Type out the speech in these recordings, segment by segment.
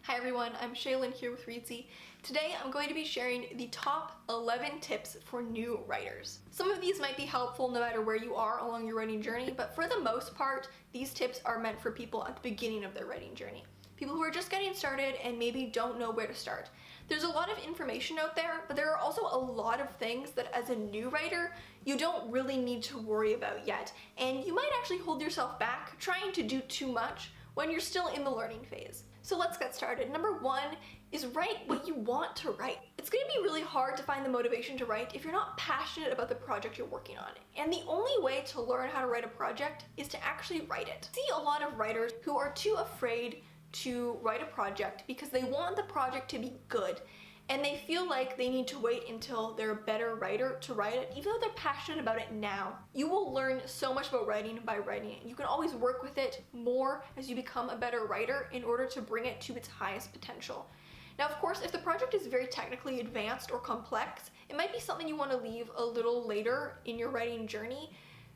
Hi everyone, I'm Shaylin here with REEDSY. Today I'm going to be sharing the top 11 tips for new writers. Some of these might be helpful no matter where you are along your writing journey, but for the most part, these tips are meant for people at the beginning of their writing journey. People who are just getting started and maybe don't know where to start. There's a lot of information out there, but there are also a lot of things that as a new writer, you don't really need to worry about yet. And you might actually hold yourself back trying to do too much when you're still in the learning phase. So let's get started. Number one is write what you want to write. It's going to be really hard to find the motivation to write if you're not passionate about the project you're working on. And the only way to learn how to write a project is to actually write it. I see a lot of writers who are too afraid to write a project because they want the project to be good and they feel like they need to wait until they're a better writer to write it, even though they're passionate about it now. You will learn so much about writing by writing it. You can always work with it more as you become a better writer in order to bring it to its highest potential. Now, of course, if the project is very technically advanced or complex, it might be something you want to leave a little later in your writing journey.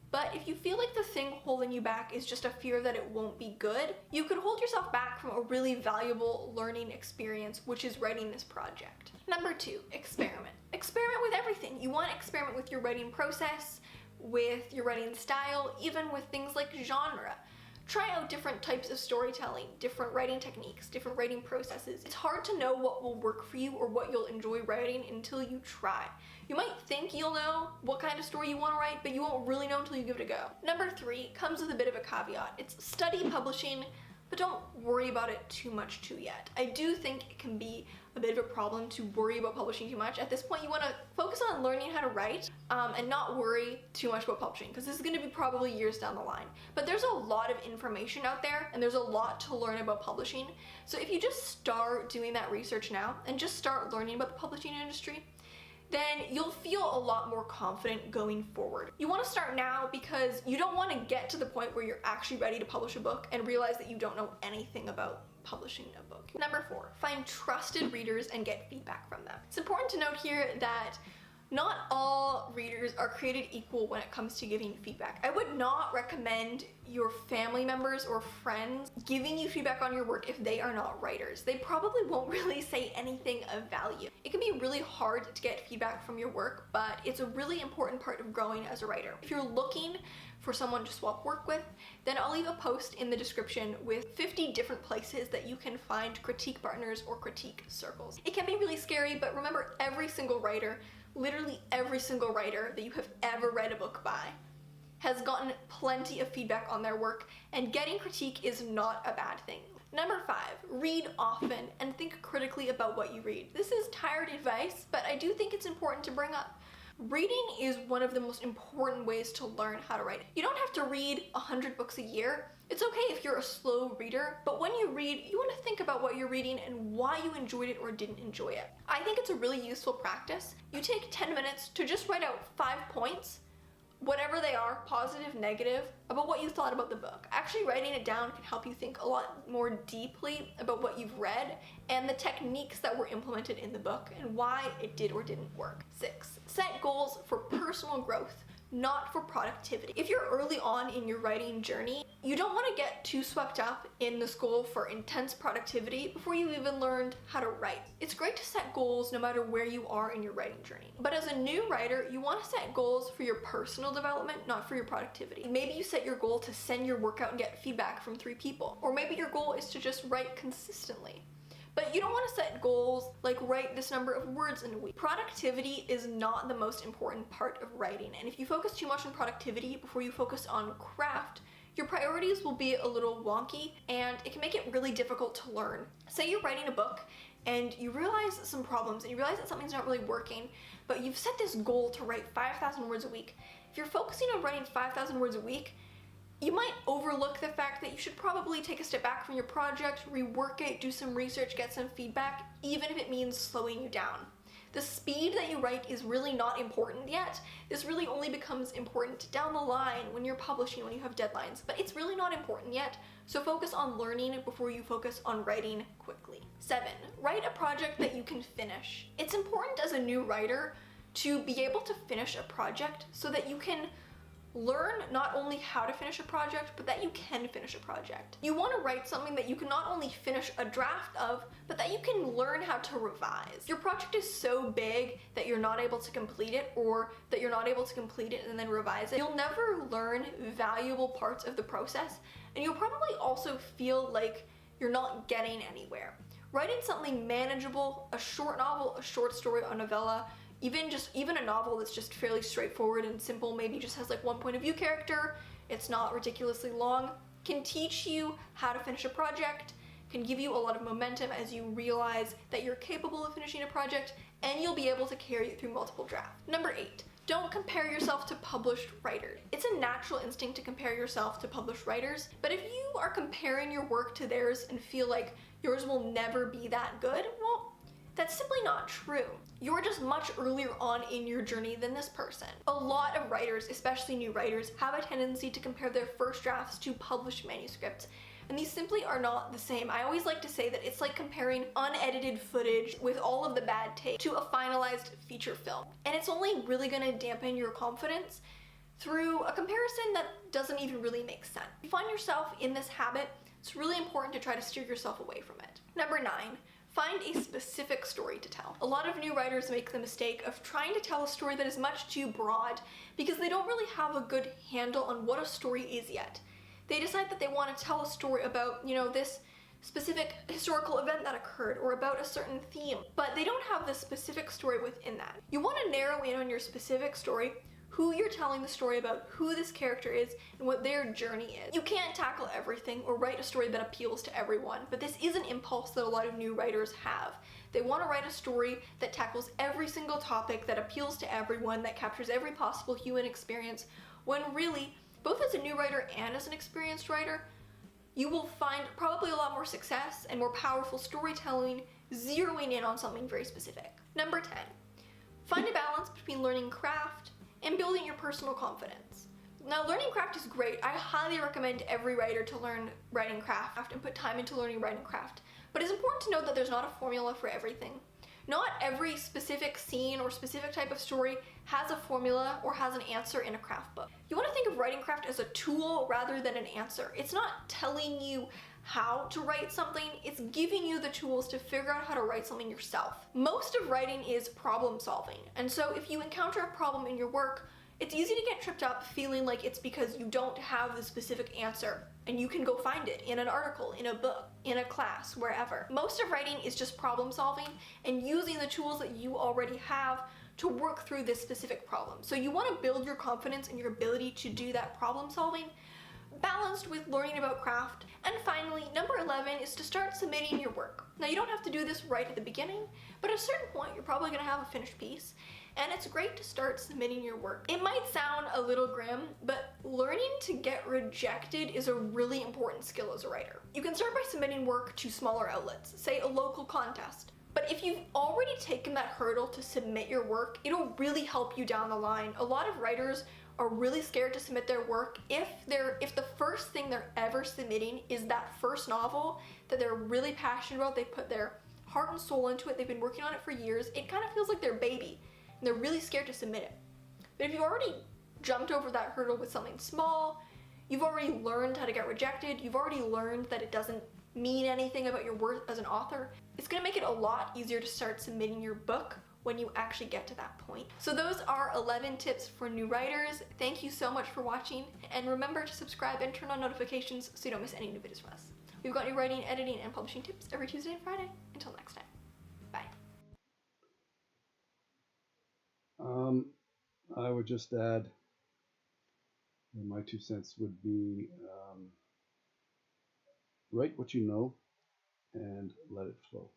But if you feel like the thing holding you back is just a fear that it won't be good, you could hold yourself back from a really valuable learning experience, which is writing this project. Number two, experiment. Experiment with everything. You want to experiment with your writing process, with your writing style, even with things like genre. Try out different types of storytelling, different writing techniques, different writing processes. It's hard to know what will work for you or what you'll enjoy writing until you try. You might think you'll know what kind of story you want to write, but you won't really know until you give it a go. Number three comes with a bit of a caveat. It's study publishing, but don't worry about it too much too yet. I do think it can be a bit of a problem to worry about publishing too much. At this point, you want to focus on learning how to write and not worry too much about publishing, because this is going to be probably years down the line. But there's a lot of information out there and there's a lot to learn about publishing. So if you just start doing that research now and just start learning about the publishing industry, then you'll feel a lot more confident going forward. You want to start now because you don't want to get to the point where you're actually ready to publish a book and realize that you don't know anything about publishing a book. Number four, find trusted readers and get feedback from them. It's important to note here that not all readers are created equal when it comes to giving feedback. I would not recommend your family members or friends giving you feedback on your work if they are not writers. They probably won't really say anything of value. It can be really hard to get feedback from your work, but it's a really important part of growing as a writer. If you're looking for someone to swap work with, then I'll leave a post in the description with 50 different places that you can find critique partners or critique circles. It can be really scary, but remember, every single writer, literally every single writer that you have ever read a book by has gotten plenty of feedback on their work, and getting critique is not a bad thing. Number five, read often and think critically about what you read. This is tired advice, but I do think it's important to bring up. Reading is one of the most important ways to learn how to write. You don't have to read 100 books a year. It's okay if you're a slow reader, but when you read, you want to think about what you're reading and why you enjoyed it or didn't enjoy it. I think it's a really useful practice. You take 10 minutes to just write out 5 points, whatever they are, positive, negative, about what you thought about the book. Actually writing it down can help you think a lot more deeply about what you've read and the techniques that were implemented in the book and why it did or didn't work. 6, set goals for personal growth, not for productivity. If you're early on in your writing journey, you don't want to get too swept up in this goal for intense productivity before you even learned how to write. It's great to set goals no matter where you are in your writing journey. But as a new writer, you want to set goals for your personal development, not for your productivity. Maybe you set your goal to send your work out and get feedback from 3 people. Or maybe your goal is to just write consistently. But you don't want to set goals like write this number of words in a week. Productivity is not the most important part of writing, and if you focus too much on productivity before you focus on craft, your priorities will be a little wonky and it can make it really difficult to learn. Say you're writing a book and you realize some problems and you realize that something's not really working, but you've set this goal to write 5,000 words a week. If you're focusing on writing 5,000 words a week, you might overlook the fact that you should probably take a step back from your project, rework it, do some research, get some feedback, even if it means slowing you down. The speed that you write is really not important yet. This really only becomes important down the line when you're publishing, when you have deadlines, but it's really not important yet. So focus on learning before you focus on writing quickly. 7, write a project that you can finish. It's important as a new writer to be able to finish a project so that you can Learn not only how to finish a project, but that you can finish a project. You want to write something that you can not only finish a draft of, but that you can learn how to revise. Your project is so big that you're not able to complete it, or that you're not able to complete it and then revise it. You'll never learn valuable parts of the process, and you'll probably also feel like you're not getting anywhere. Writing something manageable, a short novel, a short story, a novella, even a novel that's just fairly straightforward and simple, maybe just has like one point of view character, it's not ridiculously long, can teach you how to finish a project, can give you a lot of momentum as you realize that you're capable of finishing a project, and you'll be able to carry it through multiple drafts. Number 8, don't compare yourself to published writers. It's a natural instinct to compare yourself to published writers, but if you are comparing your work to theirs and feel like yours will never be that good, well, that's simply not true. You're just much earlier on in your journey than this person. A lot of writers, especially new writers, have a tendency to compare their first drafts to published manuscripts, and these simply are not the same. I always like to say that it's like comparing unedited footage with all of the bad take to a finalized feature film, and it's only really going to dampen your confidence through a comparison that doesn't even really make sense. If you find yourself in this habit, it's really important to try to steer yourself away from it. Number 9, find a specific story to tell. A lot of new writers make the mistake of trying to tell a story that is much too broad because they don't really have a good handle on what a story is yet. They decide that they want to tell a story about, this specific historical event that occurred or about a certain theme, but they don't have the specific story within that. You want to narrow in on your specific story, who you're telling the story about, who this character is, and what their journey is. You can't tackle everything or write a story that appeals to everyone, but this is an impulse that a lot of new writers have. They want to write a story that tackles every single topic, that appeals to everyone, that captures every possible human experience, when really, both as a new writer and as an experienced writer, you will find probably a lot more success and more powerful storytelling zeroing in on something very specific. Number 10, find a balance between learning craft and building your personal confidence. Now, learning craft is great. I highly recommend every writer to learn writing craft and put time into learning writing craft. But it's important to note that there's not a formula for everything. Not every specific scene or specific type of story has a formula or has an answer in a craft book. You want to think of writing craft as a tool rather than an answer. It's not telling you how to write something, it's giving you the tools to figure out how to write something yourself. Most of writing is problem solving, and so if you encounter a problem in your work, it's easy to get tripped up feeling like it's because you don't have the specific answer, and you can go find it in an article, in a book, in a class, wherever. Most of writing is just problem solving and using the tools that you already have to work through this specific problem. So you want to build your confidence in your ability to do that problem solving, balanced with learning about craft. And finally, number 11 is to start submitting your work. Now, you don't have to do this right at the beginning, but at a certain point you're probably going to have a finished piece, and it's great to start submitting your work. It might sound a little grim, but learning to get rejected is a really important skill as a writer. You can start by submitting work to smaller outlets, say a local contest. But if you've already taken that hurdle to submit your work, it'll really help you down the line. A lot of writers are really scared to submit their work if the first thing they're ever submitting is that first novel that they're really passionate about, they put their heart and soul into it, they've been working on it for years, it kind of feels like their baby, and they're really scared to submit it. But if you've already jumped over that hurdle with something small, you've already learned how to get rejected, you've already learned that it doesn't mean anything about your worth as an author, it's going to make it a lot easier to start submitting your book when you actually get to that point. So those are 11 tips for new writers. Thank you so much for watching, and remember to subscribe and turn on notifications so you don't miss any new videos from us. We've got new writing, editing, and publishing tips every Tuesday and Friday. Until next time, bye. I would just add, my 2 cents would be, write what you know and let it flow.